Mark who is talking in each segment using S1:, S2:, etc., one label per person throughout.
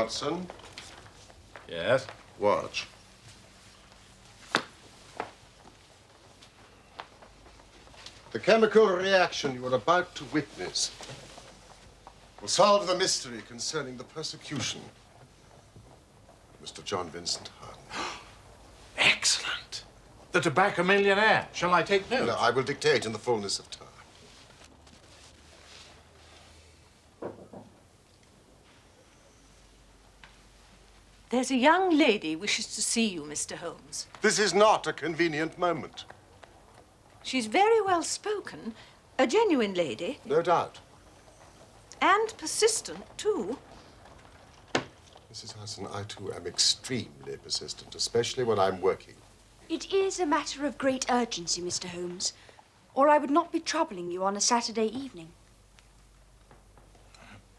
S1: Watson?
S2: Yes?
S1: Watch. The chemical reaction you are about to witness will solve the mystery concerning the persecution of Mr. John Vincent Harding.
S2: Excellent. The tobacco millionaire. Shall I take notes?
S1: No, I will dictate in the fullness of time.
S3: There's a young lady wishes to see you, Mr. Holmes.
S1: This is not a convenient moment.
S3: She's very well spoken, a genuine lady.
S1: No doubt.
S3: And persistent, too.
S1: Mrs. Hudson, I too am extremely persistent, especially when I'm working.
S4: It is a matter of great urgency, Mr. Holmes, or I would not be troubling you on a Saturday evening.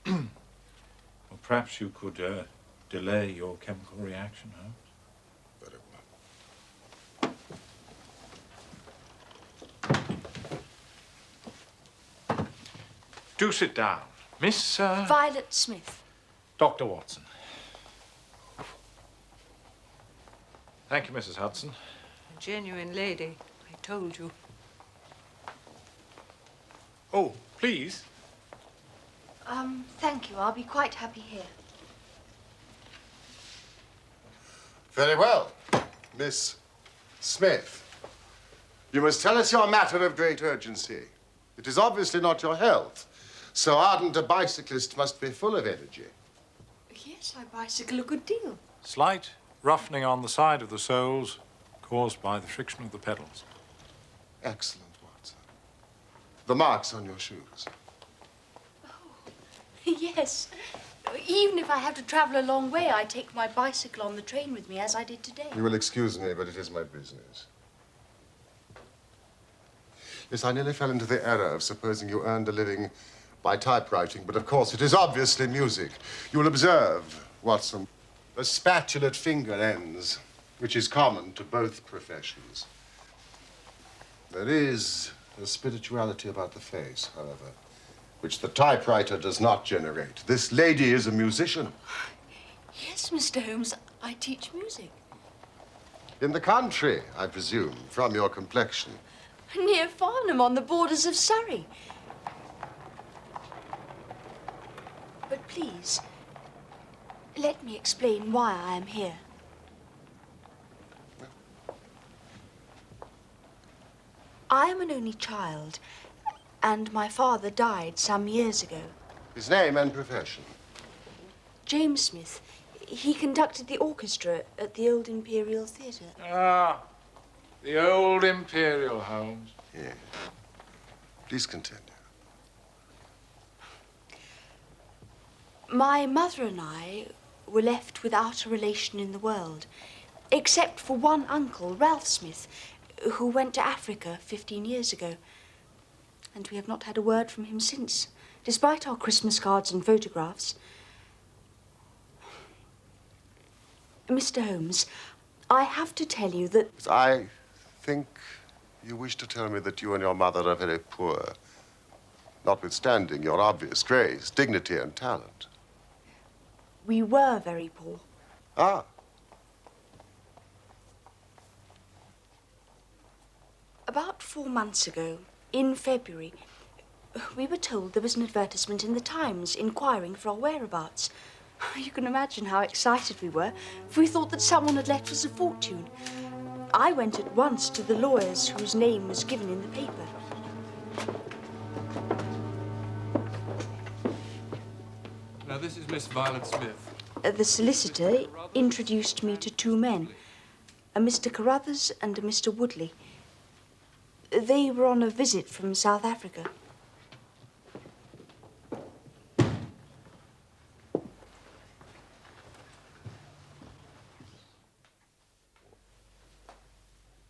S2: Well, perhaps you could delay your chemical reaction, Holmes.
S1: Very well.
S2: Do sit down. Miss...
S4: Violet Smith.
S2: Dr. Watson. Thank you, Mrs. Hudson.
S3: A genuine lady, I told you.
S2: Oh, please.
S4: Thank you. I'll be quite happy here.
S1: Very well. Miss Smith, you must tell us your matter of great urgency. It is obviously not your health. So ardent a bicyclist must be full of energy.
S4: Yes, I bicycle a good deal.
S2: Slight roughening on the side of the soles caused by the friction of the pedals.
S1: Excellent, Watson. The marks on your shoes.
S4: Oh, yes. Even if I have to travel a long way, I take my bicycle on the train with me, as I did today.
S1: You will excuse me, but it is my business. Yes, I nearly fell into the error of supposing you earned a living by typewriting, but of course it is obviously music. You will observe, Watson, the spatulate finger ends, which is common to both professions. There is a spirituality about the face, however, which the typewriter does not generate. This lady is a musician.
S4: Yes, Mr. Holmes, I teach music.
S1: In the country, I presume, from your complexion.
S4: Near Farnham, on the borders of Surrey. But please, let me explain why I am here. I am an only child, and my father died some years ago.
S1: His name and profession?
S4: James Smith. He conducted the orchestra at the Old Imperial Theatre.
S2: Ah, the Old Imperial, Holmes.
S1: Yeah. Please continue.
S4: My mother and I were left without a relation in the world, except for one uncle, Ralph Smith, who went to Africa 15 years ago. And we have not had a word from him since, despite our Christmas cards and photographs. Mr. Holmes, I have to tell you that...
S1: I think you wish to tell me that you and your mother are very poor, notwithstanding your obvious grace, dignity, and talent.
S4: We were very poor.
S1: Ah.
S4: About 4 months ago, in February, we were told there was an advertisement in the Times inquiring for our whereabouts. You can imagine how excited we were, for we thought that someone had left us a fortune. I went at once to the lawyers whose name was given in the paper.
S5: Now, this is Miss Violet Smith.
S4: The solicitor introduced me to 2 men, a Mr. Carruthers and a Mr. Woodley. They were on a visit from South Africa.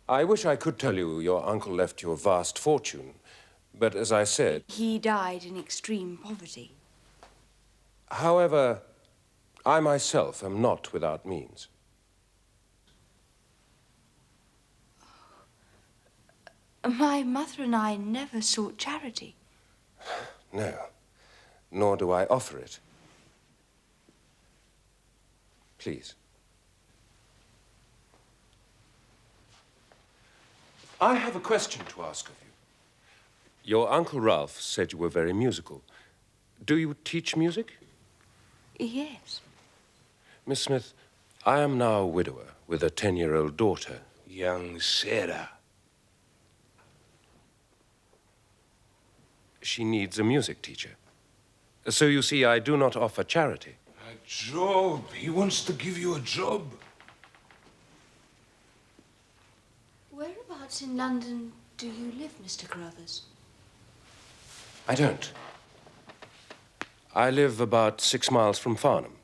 S6: I wish I could tell you your uncle left you a vast fortune, but as I said...
S4: He died in extreme poverty.
S6: However, I myself am not without means.
S4: My mother and I never sought charity.
S6: No, nor do I offer it. Please. I have a question to ask of you. Your Uncle Ralph said you were very musical. Do you teach music?
S4: Yes.
S6: Miss Smith, I am now a widower with a 10-year-old daughter.
S7: Young Sarah.
S6: She needs a music teacher. So you see, I do not offer charity.
S7: A job. He wants to give you a job.
S4: Whereabouts in London do you live, Mr. Carruthers?
S6: I don't. I live about 6 miles from Farnham,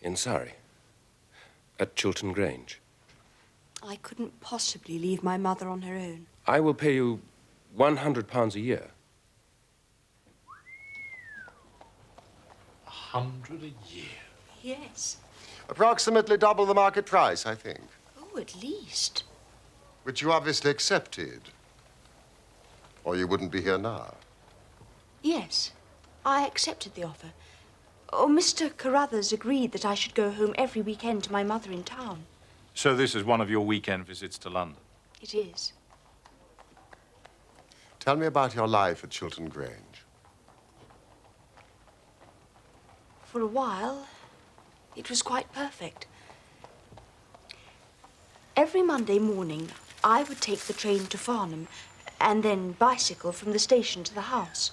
S6: in Surrey, at Chiltern Grange.
S4: I couldn't possibly leave my mother on her own.
S6: I will pay you £100 a year.
S7: 100 a year.
S4: Yes.
S1: Approximately double the market price, I think.
S4: Oh, at least.
S1: Which you obviously accepted. Or you wouldn't be here now.
S4: Yes, I accepted the offer. Oh, Mr. Carruthers agreed that I should go home every weekend to my mother in town.
S2: So this is one of your weekend visits to London?
S4: It is.
S1: Tell me about your life at Chiltern Grange.
S4: For a while, it was quite perfect. Every Monday morning, I would take the train to Farnham and then bicycle from the station to the house.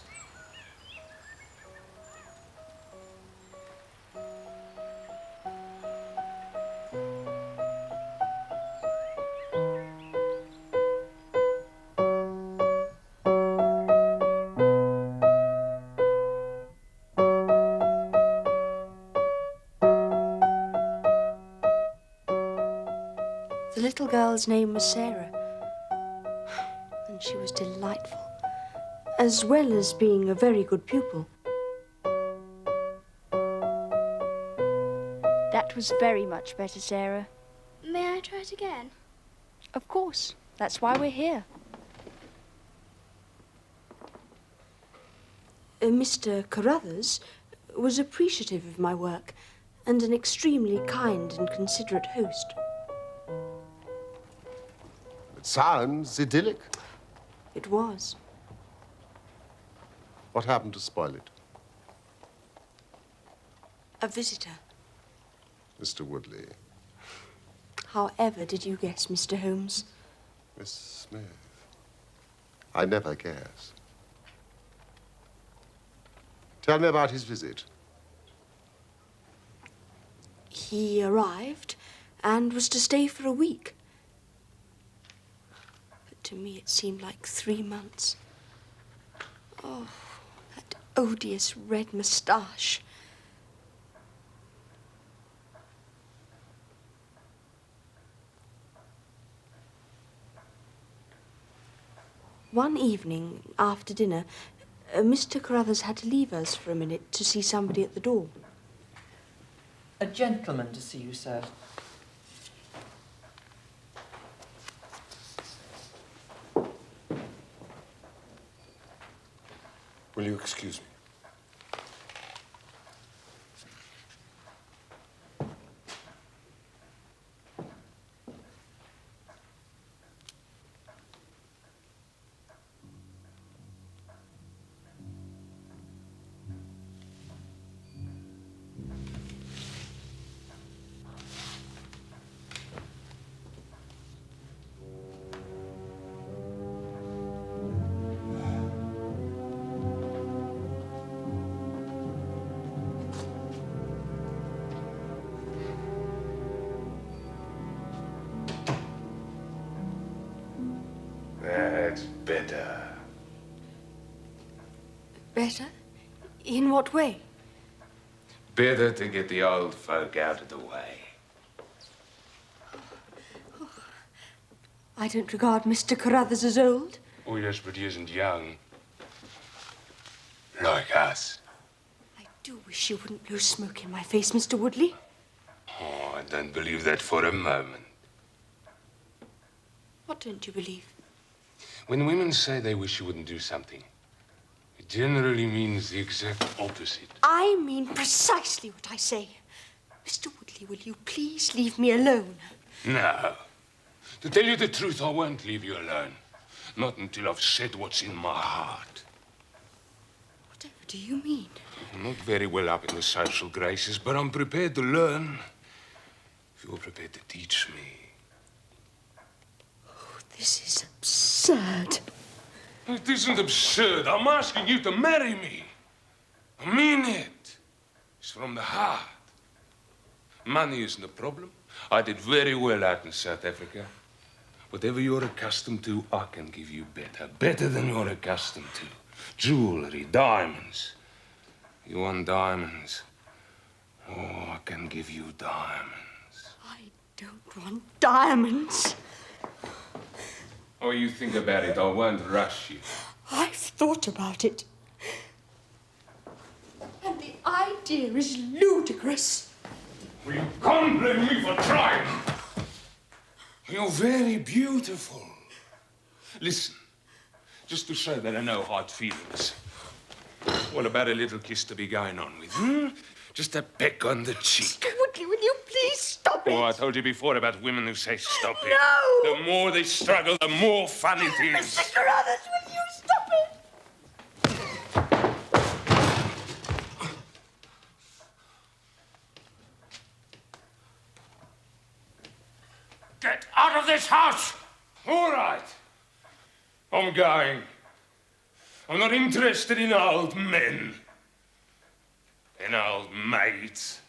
S4: The little girl's name was Sarah, and she was delightful, as well as being a very good pupil.
S8: That was very much better, Sarah.
S9: May I try it again?
S8: Of course. That's why we're here.
S4: Mr. Carruthers was appreciative of my work and an extremely kind and considerate host.
S1: It sounds idyllic.
S4: It was.
S1: What happened to spoil it?
S4: A visitor.
S1: Mr. Woodley.
S4: However did you guess, Mr. Holmes?
S1: Miss Smith. I never guess. Tell me about his visit.
S4: He arrived and was to stay for a week. But to me it seemed like 3 months. Oh, that odious red moustache. One evening, after dinner, Mr. Carruthers had to leave us for a minute to see somebody at the door.
S10: A gentleman to see you, sir.
S6: Will you excuse me?
S7: That's better.
S4: Better? In what way?
S7: Better to get the old folk out of the way.
S4: I don't regard Mr. Carruthers as old.
S7: Oh, yes, but he isn't young. Like us.
S4: I do wish you wouldn't blow smoke in my face, Mr. Woodley.
S7: Oh, I don't believe that for a moment.
S4: What don't you believe?
S7: When women say they wish you wouldn't do something, it generally means the exact opposite.
S4: I mean precisely what I say. Mr. Woodley, will you please leave me alone?
S7: No. To tell you the truth, I won't leave you alone. Not until I've said what's in my heart.
S4: Whatever do you mean?
S7: I'm not very well up in the social graces, but I'm prepared to learn. If you're prepared to teach me.
S4: Oh, this is absurd.
S7: It isn't absurd. I'm asking you to marry me. I mean it. It's from the heart. Money isn't a problem. I did very well out in South Africa. Whatever you're accustomed to, I can give you better. Better than you're accustomed to. Jewelry, diamonds. You want diamonds? Oh, I can give you diamonds.
S4: I don't want diamonds.
S7: Oh, you think about it. I won't rush you.
S4: I've thought about it. And the idea is ludicrous.
S7: Well, you can't blame me for trying. You're very beautiful. Listen, just to show that I know hard feelings. What about a little kiss to be going on with, Just a peck on the cheek.
S4: Mr. Woodley, will you please stop it?
S7: Oh, I told you before about women who say stop it.
S4: No!
S7: The more they struggle, the more fun it is.
S4: Mr. Carruthers, will you stop it?
S7: Get out of this house! All right. I'm going. I'm not interested in old men. In old maids.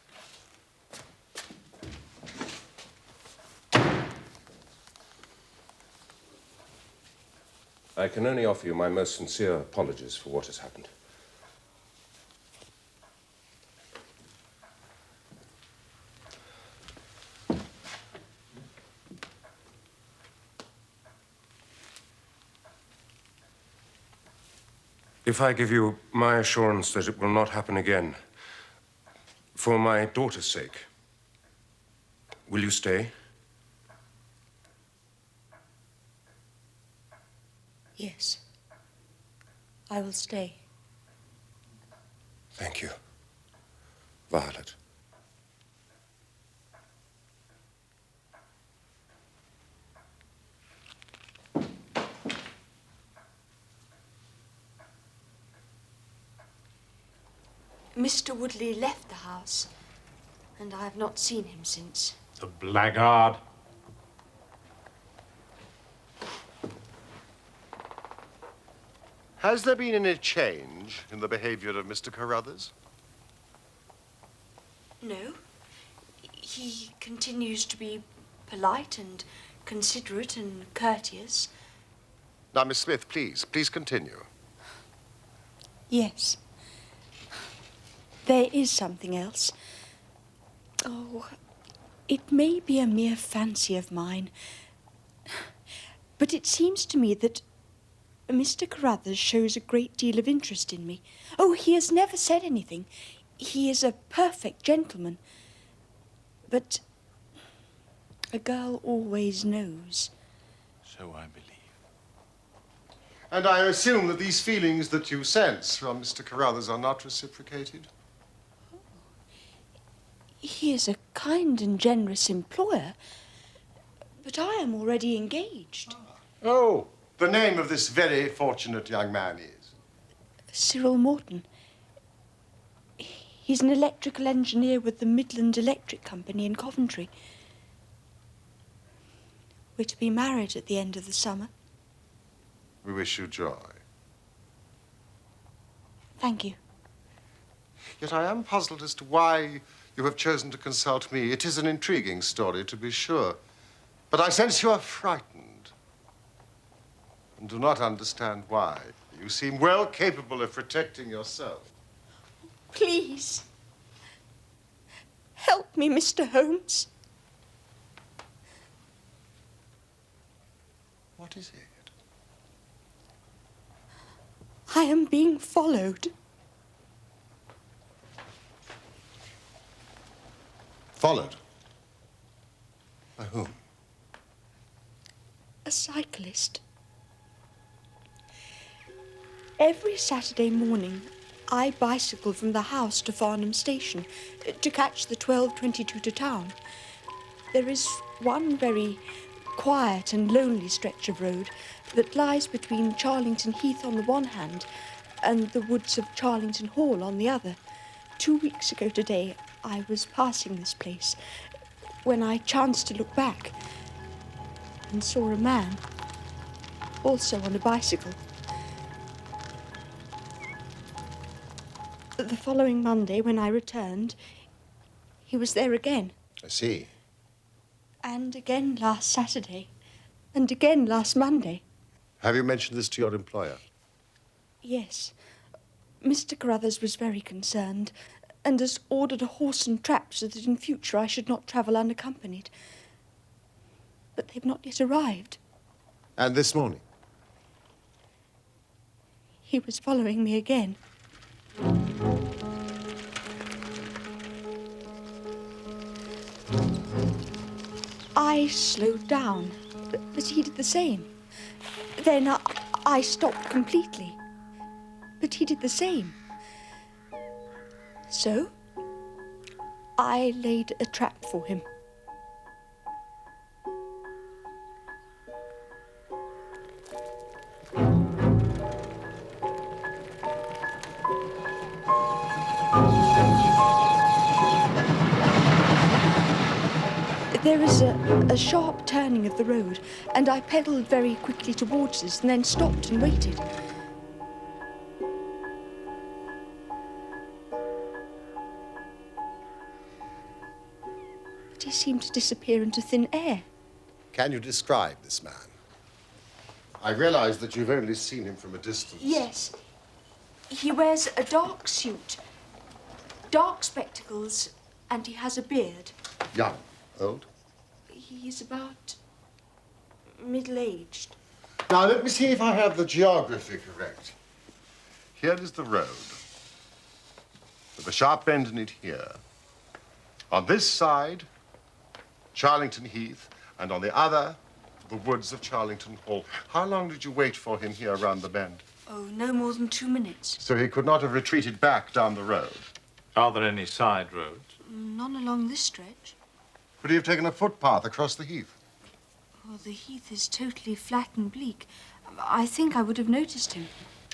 S6: I can only offer you my most sincere apologies for what has happened. If I give you my assurance that it will not happen again, for my daughter's sake, will you stay?
S4: Yes. I will stay.
S6: Thank you, Violet.
S4: Mr. Woodley left the house, and I have not seen him since.
S2: The blackguard.
S1: Has there been any change in the behavior of Mr. Carruthers?
S4: No. He continues to be polite and considerate and courteous.
S1: Now, Miss Smith, please continue.
S4: Yes. There is something else. Oh, it may be a mere fancy of mine, but it seems to me that Mr. Carruthers shows a great deal of interest in me. Oh, he has never said anything. He is a perfect gentleman. But a girl always knows.
S2: So I believe.
S1: And I assume that these feelings that you sense from Mr. Carruthers are not reciprocated?
S4: He is a kind and generous employer, but I am already engaged.
S1: Oh, the name of this very fortunate young man is?
S4: Cyril Morton. He's an electrical engineer with the Midland Electric Company in Coventry. We're to be married at the end of the summer.
S1: We wish you joy.
S4: Thank you.
S1: Yet I am puzzled as to why you have chosen to consult me. It is an intriguing story, to be sure. But I sense you are frightened and do not understand why. You seem well capable of protecting yourself.
S4: Please. Help me, Mr. Holmes.
S1: What is it?
S4: I am being followed.
S1: Followed? By whom?
S4: A cyclist. Every Saturday morning, I bicycle from the house to Farnham Station to catch the 12:22 to town. There is one very quiet and lonely stretch of road that lies between Charlington Heath on the one hand and the woods of Charlington Hall on the other. 2 weeks ago today, I was passing this place when I chanced to look back and saw a man, also on a bicycle. The following Monday, when I returned, he was there again.
S1: I see.
S4: And again last Saturday. And again last Monday.
S1: Have you mentioned this to your employer?
S4: Yes. Mr. Carruthers was very concerned and has ordered a horse and trap so that in future I should not travel unaccompanied. But they've not yet arrived.
S1: And this morning?
S4: He was following me again. I slowed down, but he did the same. Then I stopped completely, but he did the same. So, I laid a trap for him. There is a sharp turning of the road, and I pedalled very quickly towards this and then stopped and waited. But he seemed to disappear into thin air.
S1: Can you describe this man? I realize that you've only seen him from a distance.
S4: Yes. He wears a dark suit, dark spectacles, and he has a beard.
S1: Young? Old?
S4: He's about middle-aged.
S1: Now, let me see if I have the geography correct. Here is the road, with a sharp bend in it here. On this side, Charlington Heath, and on the other, the woods of Charlington Hall. How long did you wait for him here around the bend?
S4: Oh, no more than 2 minutes.
S1: So he could not have retreated back down the road?
S2: Are there any side roads?
S4: None along this stretch.
S1: Could he have taken a footpath across the heath?
S4: Oh, the heath is totally flat and bleak. I think I would have noticed him.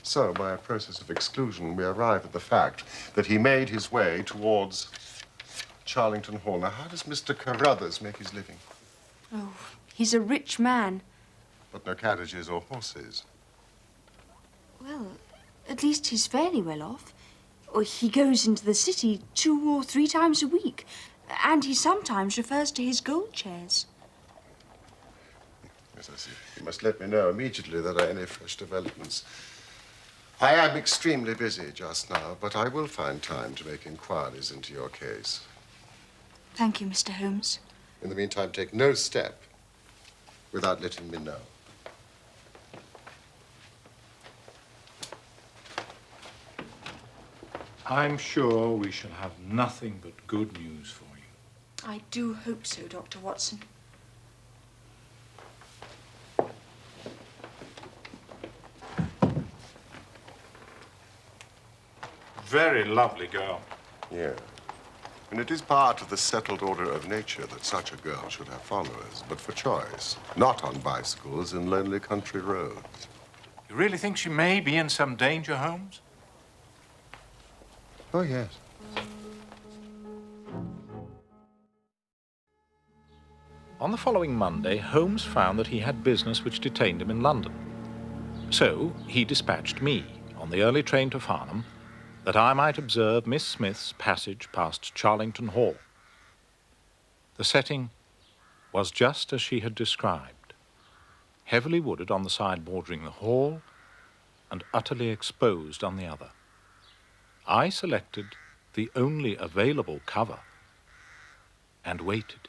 S1: So, by a process of exclusion, we arrive at the fact that he made his way towards Charlington Hall. Now, how does Mr. Carruthers make his living?
S4: Oh, he's a rich man.
S1: But no carriages or horses.
S4: Well, at least he's fairly well off. Or he goes into the city 2 or 3 times a week. And he sometimes refers to his gold chairs.
S1: Yes, I see. You must let me know immediately that there are any fresh developments. I am extremely busy just now, but I will find time to make inquiries into your case.
S4: Thank you, Mr. Holmes.
S1: In the meantime, take no step without letting me know.
S2: I'm sure we shall have nothing but good news for you.
S4: I do hope so, Dr. Watson.
S2: Very lovely girl.
S1: Yeah. And it is part of the settled order of nature that such a girl should have followers, but for choice, not on bicycles in lonely country roads.
S2: You really think she may be in some danger, Holmes?
S1: Oh, yes.
S2: On the following Monday, Holmes found that he had business which detained him in London. So he dispatched me on the early train to Farnham that I might observe Miss Smith's passage past Charlington Hall. The setting was just as she had described, heavily wooded on the side bordering the hall and utterly exposed on the other. I selected the only available cover and waited.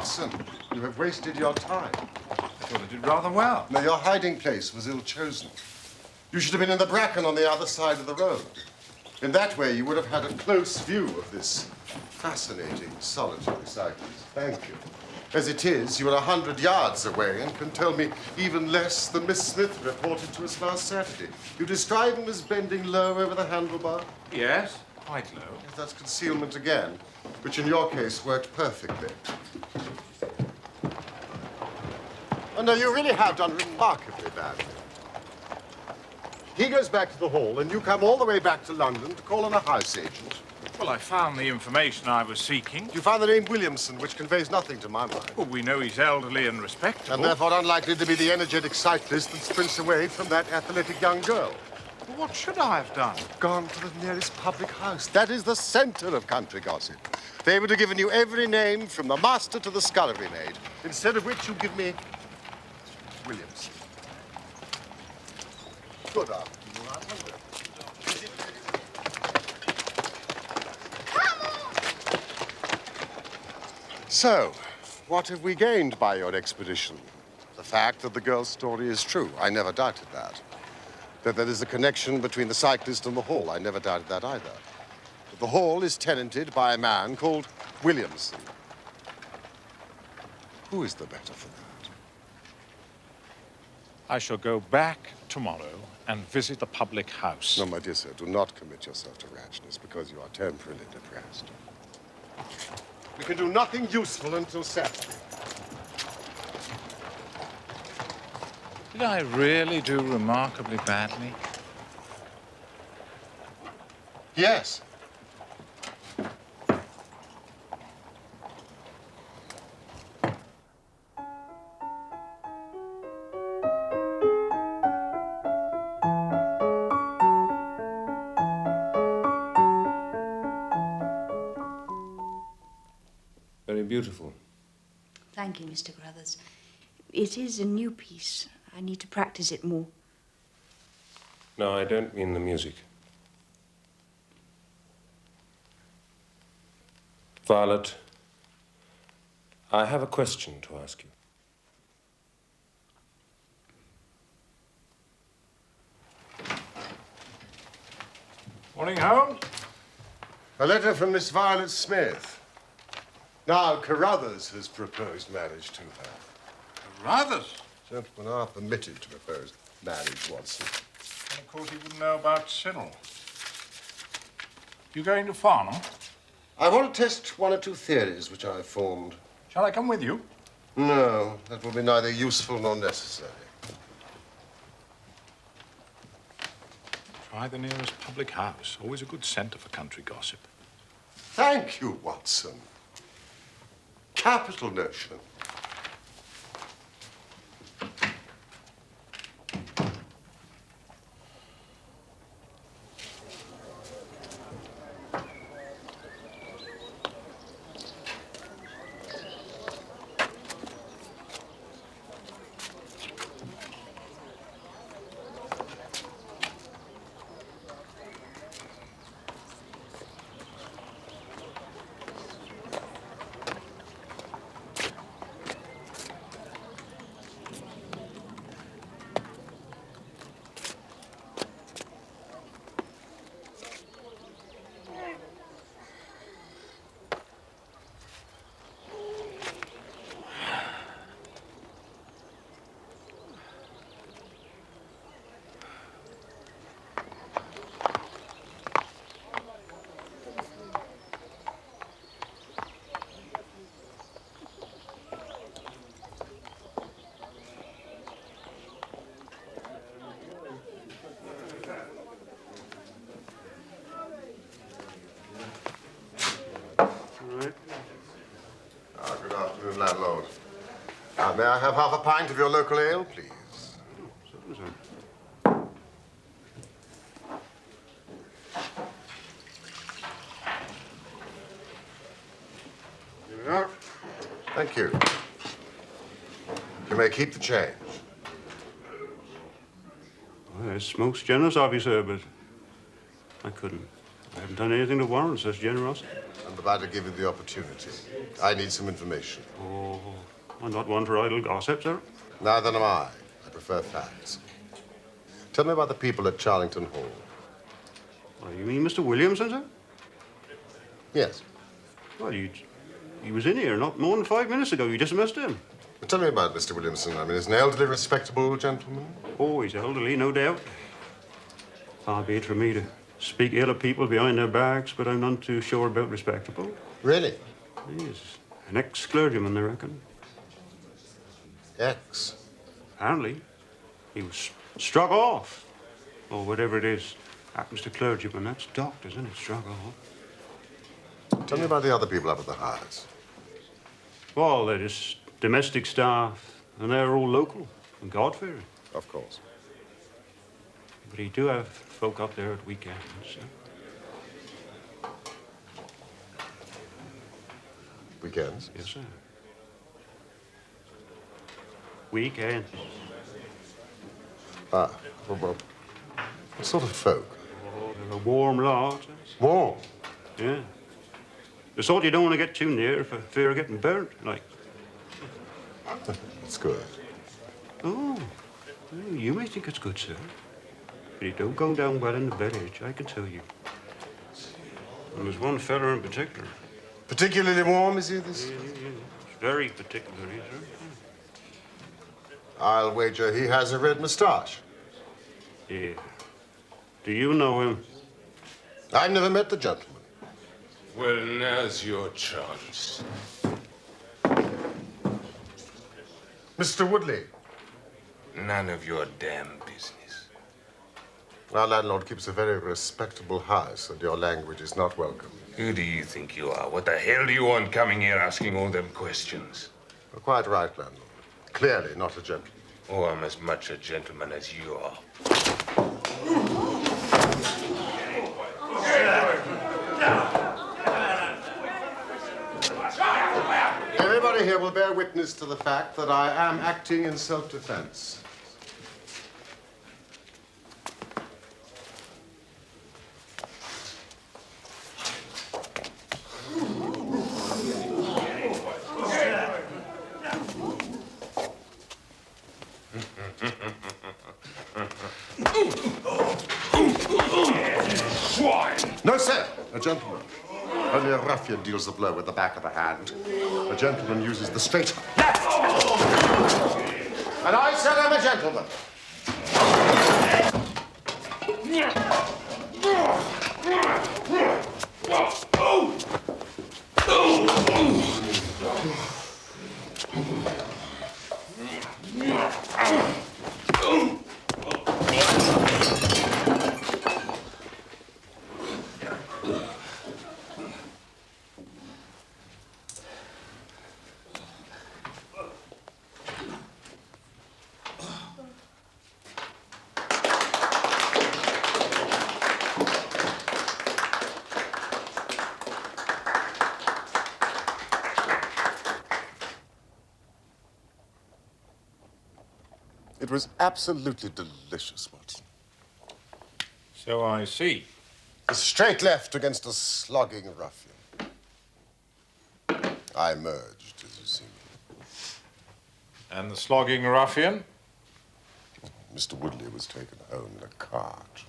S1: Watson, you have wasted your time.
S2: I thought I did rather well.
S1: No, your hiding place was ill-chosen. You should have been in the bracken on the other side of the road. In that way, you would have had a close view of this fascinating solitary cyclist. Thank you. As it is, you are 100 yards away and can tell me even less than Miss Smith reported to us last Saturday. You describe him as bending low over the handlebar?
S2: Yes, quite low.
S1: Yes, that's concealment again, which in your case worked perfectly. Oh, no, you really have done remarkably badly. He goes back to the hall, and you come all the way back to London to call on a house agent.
S2: Well, I found the information I was seeking.
S1: You found the name Williamson, which conveys nothing to my mind.
S2: Well, we know he's elderly and respectable.
S1: And therefore unlikely to be the energetic cyclist that sprints away from that athletic young girl.
S2: Well, what should I have done?
S1: Gone to the nearest public house. That is the center of country gossip. They would have given you every name from the master to the scullery maid. Instead of which you give me Williamson. Good afternoon. So, what have we gained by your expedition? The fact that the girl's story is true. I never doubted that. That there is a connection between the cyclist and the hall. I never doubted that either. That the hall is tenanted by a man called Williamson. Who is the better for that?
S2: I shall go back tomorrow and visit the public house.
S1: No, my dear sir, do not commit yourself to rashness because you are temporarily depressed. We can do nothing useful until Saturday.
S2: Did I really do remarkably badly?
S1: Yes.
S6: Very beautiful.
S4: Thank you, Mr. Crothers. It is a new piece. I need to practice it more.
S6: No, I don't mean the music. Violet, I have a question to ask you.
S2: Morning, Holmes.
S1: A letter from Miss Violet Smith. Now, Carruthers has proposed marriage to her.
S2: Carruthers?
S1: Gentlemen are permitted to propose marriage, Watson.
S2: And of course, he wouldn't know about Cyril. You going to Farnham?
S1: I want to test one or two theories which I've formed.
S2: Shall I come with you?
S1: No, that will be neither useful nor necessary.
S2: Try the nearest public house. Always a good centre for country gossip.
S1: Thank you, Watson. Capital notion. Good afternoon, landlord. May I have half a pint of your local ale, please?
S11: Certainly, sir.
S1: Here we are. Thank you. You may keep the change.
S11: Well, it's most generous of you, sir, but I couldn't. I haven't done anything to warrant such generosity.
S1: I'm about to give you the opportunity. I need some information.
S11: Oh, I'm not one for idle gossip, sir.
S1: Neither am I. I prefer facts. Tell me about the people at Charlington Hall.
S11: Oh, you mean Mr. Williamson, sir?
S1: Yes.
S11: Well, he was in here not more than 5 minutes ago. You dismissed him.
S1: But tell me about Mr. Williamson. I mean, he's an elderly, respectable gentleman.
S11: Oh, he's elderly, no doubt. Far be it from me to speak ill of people behind their backs, but I'm none too sure about respectable.
S1: Really?
S11: He's an ex-clergyman, I reckon.
S1: Ex?
S11: Apparently. He was struck off. Or whatever it is happens to clergymen. That's doctors, isn't it? Struck off.
S1: Tell me about the other people up at the house.
S11: Well, they're just domestic staff, and they're all local and God-fearing.
S1: Of course.
S11: But he do have folk up there at weekends.
S1: Weekends?
S11: Yes, sir. Weekends.
S1: Ah, well, what sort of folk?
S11: Oh, they're a warm lot.
S1: Warm?
S11: Yeah. The sort you don't want to get too near for fear of getting burnt, like.
S1: That's good.
S11: Oh, well, you may think it's good, sir. But it don't go down well in the village, I can tell you. And there's one fella in particular.
S1: Particularly warm, is he, this?
S11: Yeah. It's very particular, sir.
S1: I'll wager he has a red moustache.
S11: Yeah. Do you know him?
S1: I've never met the gentleman.
S7: Well, now's your chance.
S1: Mr. Woodley.
S7: None of your damn business.
S1: Our landlord keeps a very respectable house, and your language is not welcome.
S7: Who do you think you are? What the hell do you want coming here asking all them questions?
S1: You're quite right, landlord. Clearly not a gentleman.
S7: Oh, I'm as much a gentleman as you are.
S1: Everybody here will bear witness to the fact that I am acting in self-defense. No, sir. A gentleman. Only a ruffian deals the blow with the back of the hand. A gentleman uses the straight left. And I said I'm a gentleman. It was absolutely delicious, Watson.
S2: So I see.
S1: A straight left against a slogging ruffian. I emerged, as you see.
S2: And the slogging ruffian?
S1: Mr. Woodley was taken home in a cart.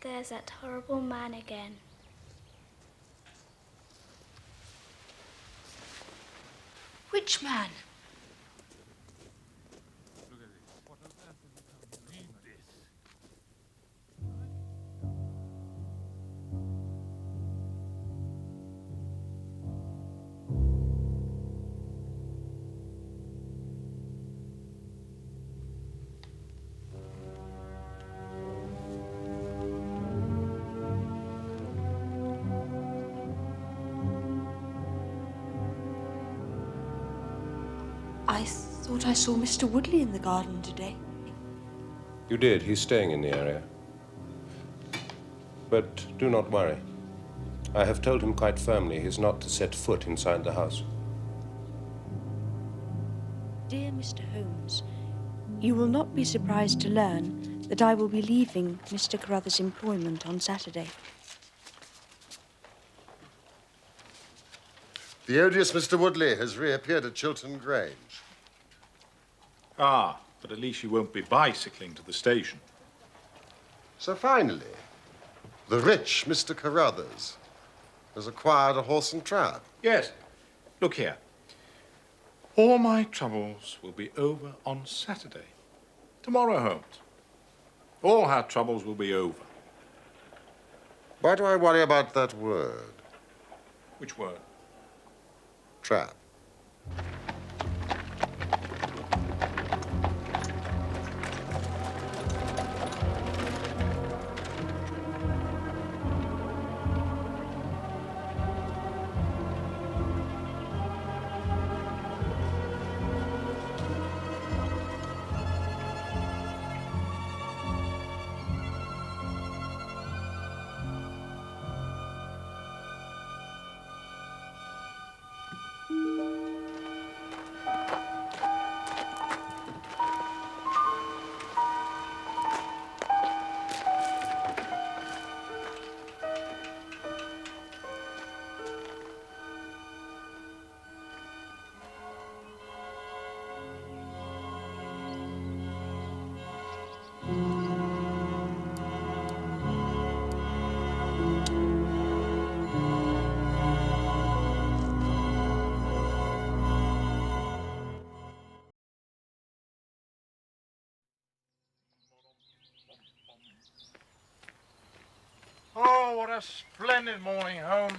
S9: There's that horrible man again.
S3: Which man?
S4: I thought I saw Mr. Woodley in the garden today.
S6: You did. He's staying in the area. But do not worry. I have told him quite firmly he's not to set foot inside the house.
S4: Dear Mr. Holmes, you will not be surprised to learn that I will be leaving Mr. Carruthers' employment on Saturday.
S1: The odious Mr. Woodley has reappeared at Chiltern Grange.
S2: Ah, but at least you won't be bicycling to the station.
S1: So finally, the rich Mr. Carruthers has acquired a horse and trap.
S2: Yes. Look here. All my troubles will be over on Saturday. Tomorrow, Holmes. All our troubles will be over.
S1: Why do I worry about that word?
S2: Which word?
S1: Trap.
S2: Oh, what a splendid morning, Holmes.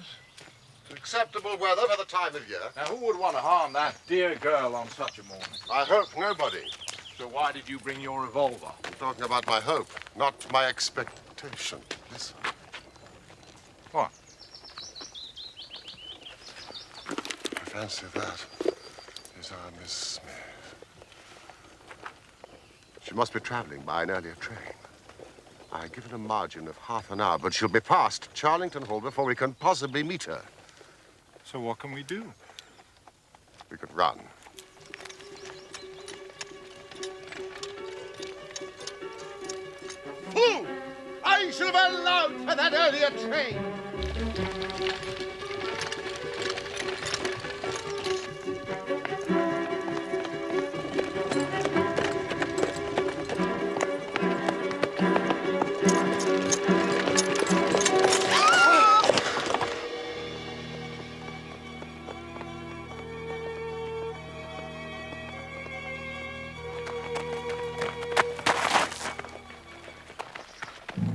S1: Acceptable weather for the time of year.
S2: Now, who would want to harm that dear girl on such a morning?
S1: I hope nobody.
S2: So why did you bring your revolver?
S1: I'm talking about my hope, not my expectation. Listen.
S2: What?
S1: I fancy that is our Miss Smith. She must be traveling by an earlier train. I've given a margin of half an hour, but she'll be past Charlington Hall before we can possibly meet her.
S2: So what can we do?
S1: We could run. Fool! I should have allowed for that earlier train!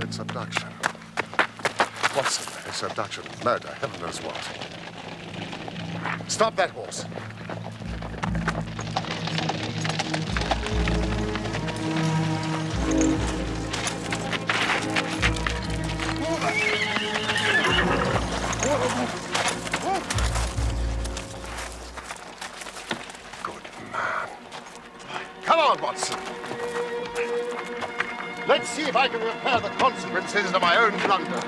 S1: It's abduction. Watson, it's abduction. Murder, heaven knows what. Stop that horse. Good man. Come on, Watson. Let's see if I can repair the consequences of my own blunder.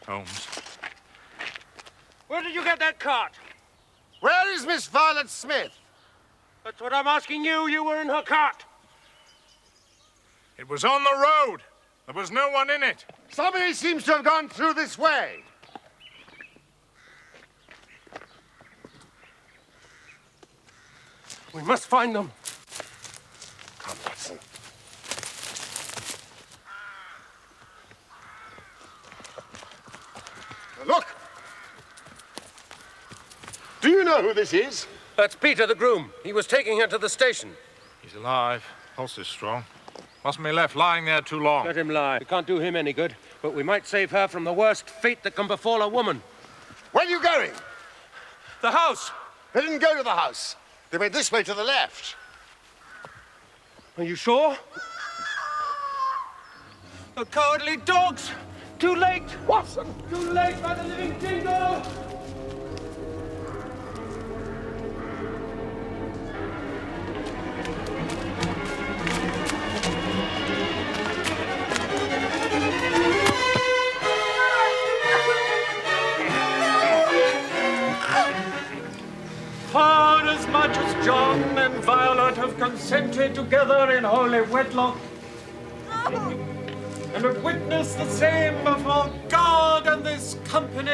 S2: Holmes.
S12: Where did you get that cart?
S1: Where is Miss Violet Smith?
S12: That's what I'm asking you. You were in her cart.
S2: It was on the road. There was no one in it.
S1: Somebody seems to have gone through this way.
S12: We must find them.
S1: Come, Watson. Look! Do you know who this is?
S6: That's Peter, the groom. He was taking her to the station.
S2: He's alive. Pulse is strong. Mustn't be left lying there too long.
S12: Let him lie. We can't do him any good, but we might save her from the worst fate that can befall a woman.
S1: Where are you going?
S12: The house!
S1: They didn't go to the house. They went this way to the left.
S12: Are you sure? The cowardly dogs! Too late!
S1: Watson!
S12: Too late by the living jingo!
S13: For as much as John and Violet have consented together in holy wedlock, and have witnessed the same before God and this company,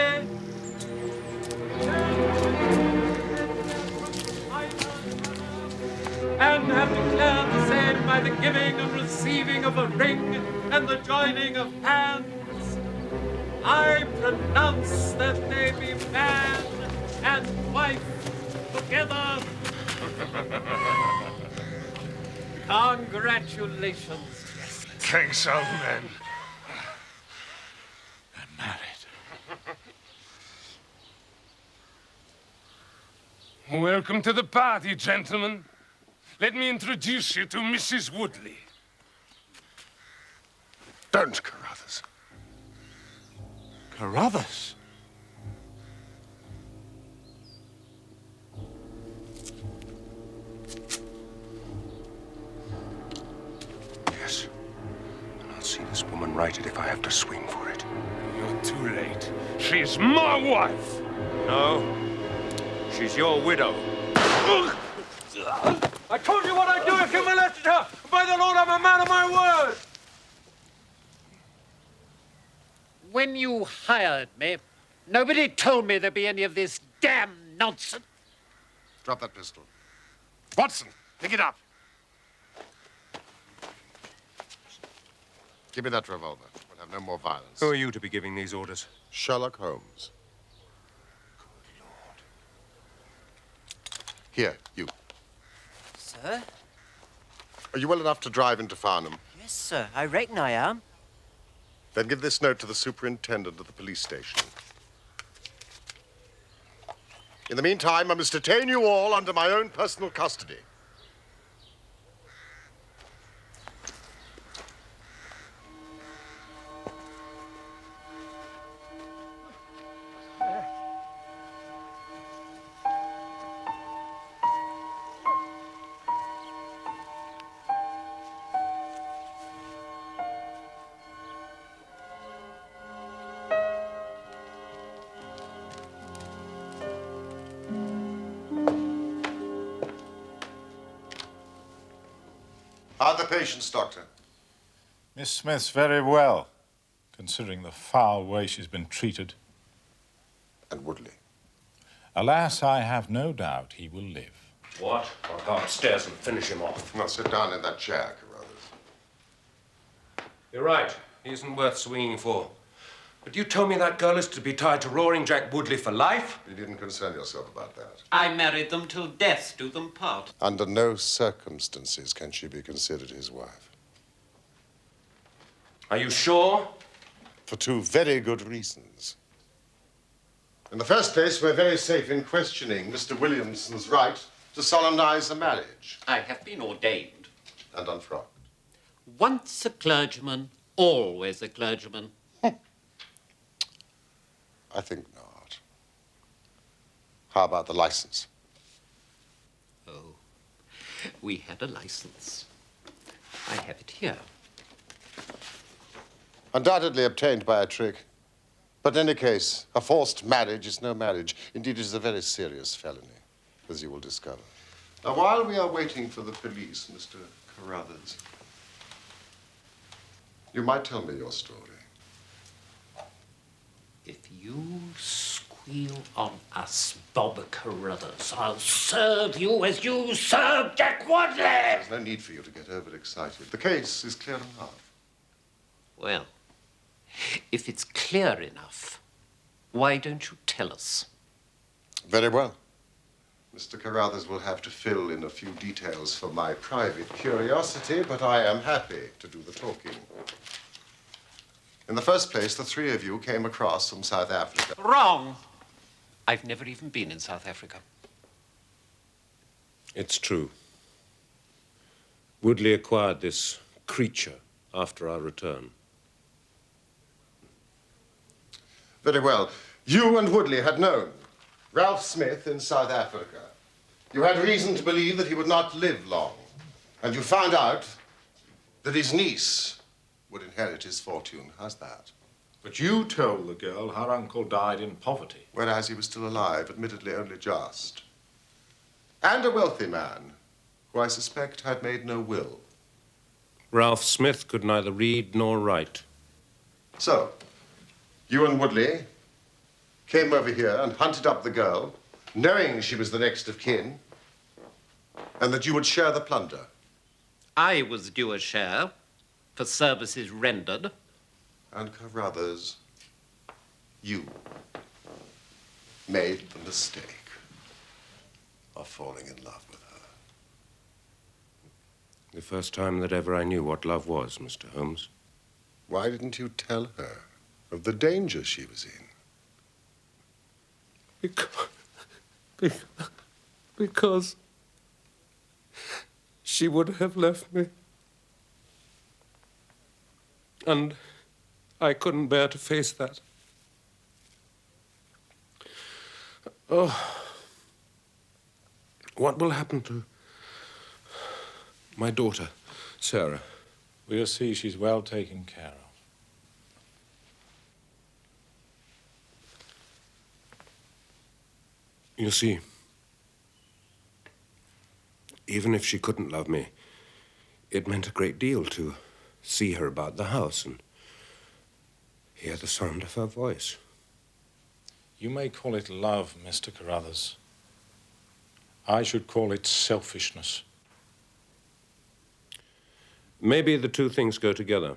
S13: and have declared the same by the giving and receiving of a ring and the joining of hands, I pronounce that they be man and wife together. Congratulations.
S7: Thanks, old man.
S2: I'm married.
S7: Welcome to the party, gentlemen. Let me introduce you to Mrs. Woodley.
S1: Don't, Carruthers.
S2: Carruthers?
S6: Yes. And I'll see this woman righted if I have to swing for it.
S7: You're too late. She's my wife.
S12: No. She's your widow.
S13: I told you what I'd do if you molested her. By the Lord, I'm a man of my word. When you hired me, nobody told me there'd be any of this damn nonsense.
S1: Drop that pistol. Watson, pick it up. Give me that revolver. We'll have no more violence.
S6: Who are you to be giving these orders?
S1: Sherlock Holmes. Good Lord. Here, you.
S14: Sir?
S1: Are you well enough to drive into Farnham?
S14: Yes, sir. I reckon I am.
S1: Then give this note to the superintendent of the police station. In the meantime, I must detain you all under my own personal custody. How are the patients, Doctor?
S2: Miss Smith's very well, considering the foul way she's been treated.
S1: And Woodley?
S2: Alas, I have no doubt he will live.
S6: What? I'll go upstairs and finish him off.
S1: Now sit down in that chair, Carruthers.
S6: You're right. He isn't worth swinging for. But you told me that girl is to be tied to Roaring Jack Woodley for life?
S1: You needn't concern yourself about that.
S13: I married them till death do them part.
S1: Under no circumstances can she be considered his wife.
S6: Are you sure?
S1: For two very good reasons. In the first place, we're very safe in questioning Mr. Williamson's right to solemnize the marriage.
S13: I have been ordained.
S1: And unfrocked.
S13: Once a clergyman, always a clergyman.
S1: I think not. How about the license?
S13: Oh, we had a license. I have it here.
S1: Undoubtedly obtained by a trick. But in any case, a forced marriage is no marriage. Indeed, it is a very serious felony, as you will discover. Now, while we are waiting for the police, Mr. Carruthers, you might tell me your story.
S13: If you squeal on us, Bob Carruthers, I'll serve you as you served Jack Woodley.
S1: There's no need for you to get overexcited. The case is clear enough.
S13: Well, if it's clear enough,
S15: Why don't you tell us?
S1: Very well. Mr. Carruthers will have to fill in a few details for my private curiosity, but I am happy to do the talking. In the first place, the three of you came across from South Africa.
S15: Wrong. I've never even been in South Africa.
S6: It's true. Woodley acquired this creature after our return.
S1: Very well. You and Woodley had known Ralph Smith in South Africa. You had reason to believe that he would not live long. And you found out that his niece would inherit his fortune. How's that?
S2: But you told the girl her uncle died in poverty.
S1: Whereas he was still alive, admittedly only just. And a wealthy man, who I suspect had made no will.
S6: Ralph Smith could neither read nor write.
S1: So, you and Woodley came over here and hunted up the girl, knowing she was the next of kin, and that you would share the plunder.
S15: I was due a share for services rendered.
S1: And Carruthers, you made the mistake of falling in love with her.
S6: The first time that ever I knew what love was, Mr. Holmes.
S1: Why didn't you tell her of the danger she was in?
S6: Because she would have left me. And I couldn't bear to face that. Oh, what will happen to my daughter, Sarah?
S2: We'll see she's well taken care of.
S6: You see, even if she couldn't love me, it meant a great deal to see her about the house and hear the sound of her voice.
S2: You may call it love, Mr. Carruthers. I should call it selfishness.
S6: Maybe the two things go together.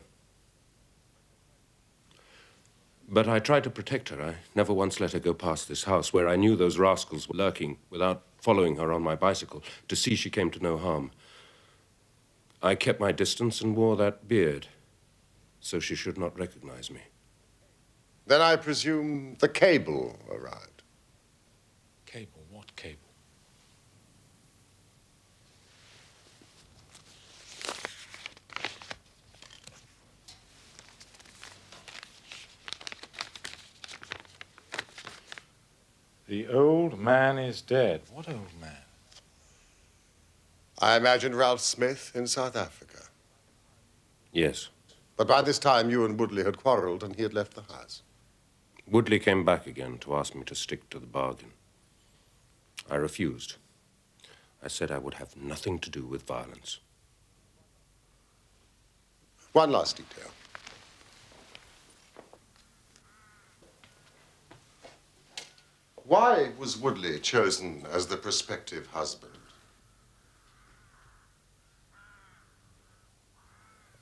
S6: But I tried to protect her. I never once let her go past this house where I knew those rascals were lurking without following her on my bicycle to see she came to no harm. I kept my distance and wore that beard so she should not recognize me.
S1: Then I presume the cable arrived.
S2: Cable? What cable? The old man is dead. What old man?
S1: I imagine Ralph Smith in South Africa.
S6: Yes.
S1: But by this time, you and Woodley had quarreled and he had left the house.
S6: Woodley came back again to ask me to stick to the bargain. I refused. I said I would have nothing to do with violence.
S1: One last detail. Why was Woodley chosen as the prospective husband?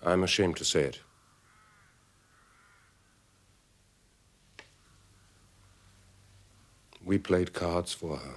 S6: I'm ashamed to say it. We played cards for her.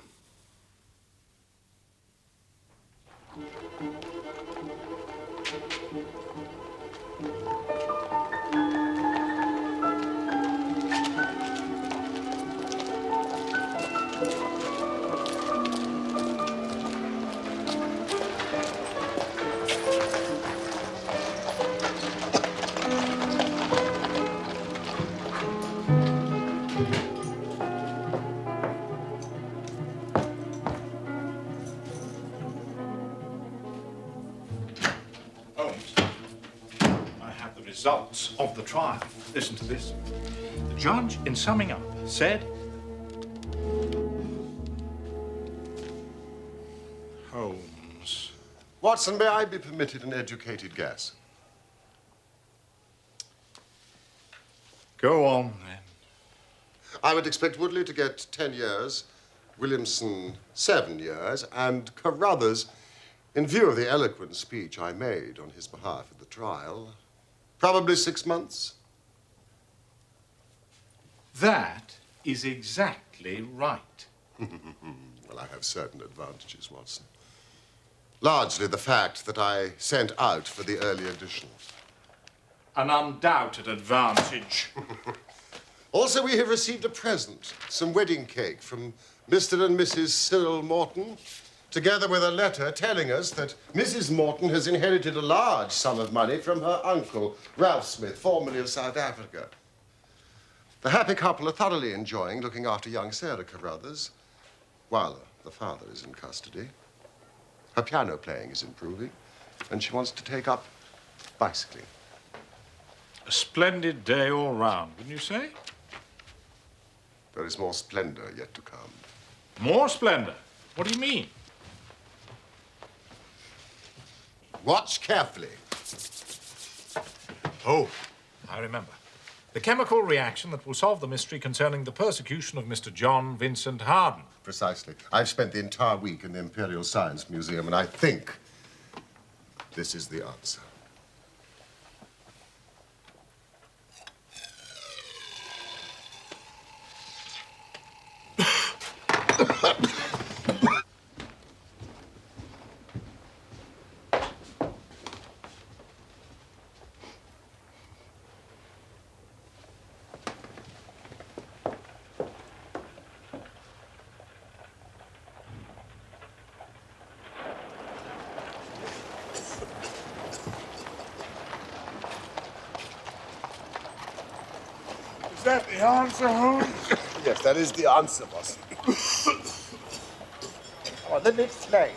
S2: Results of the trial. Listen to this. The judge, in summing up, said, Holmes.
S1: Watson, may I be permitted an educated guess?
S2: Go on, then.
S1: I would expect Woodley to get 10 years, Williamson 7 years, and Carruthers, in view of the eloquent speech I made on his behalf at the trial, probably 6 months.
S2: That is exactly right.
S1: Well, I have certain advantages, Watson. Largely the fact that I sent out for the early edition.
S2: An undoubted advantage.
S1: Also, we have received a present, some wedding cake from Mr. and Mrs. Cyril Morton, together with a letter telling us that Mrs. Morton has inherited a large sum of money from her uncle, Ralph Smith, formerly of South Africa. The happy couple are thoroughly enjoying looking after young Sarah Carruthers, while the father is in custody. Her piano playing is improving, and she wants to take up bicycling.
S2: A splendid day all round, wouldn't you say?
S1: There is more splendor yet to come.
S2: More splendor? What do you mean?
S1: Watch carefully.
S2: Oh, I remember. The chemical reaction that will solve the mystery concerning the persecution of Mr. John Vincent Harden.
S1: Precisely. I've spent the entire week in the Imperial Science Museum, and I think this is the answer.
S7: Is that the answer, Holmes?
S1: Yes, that is the answer, boss.
S7: Oh, then explain.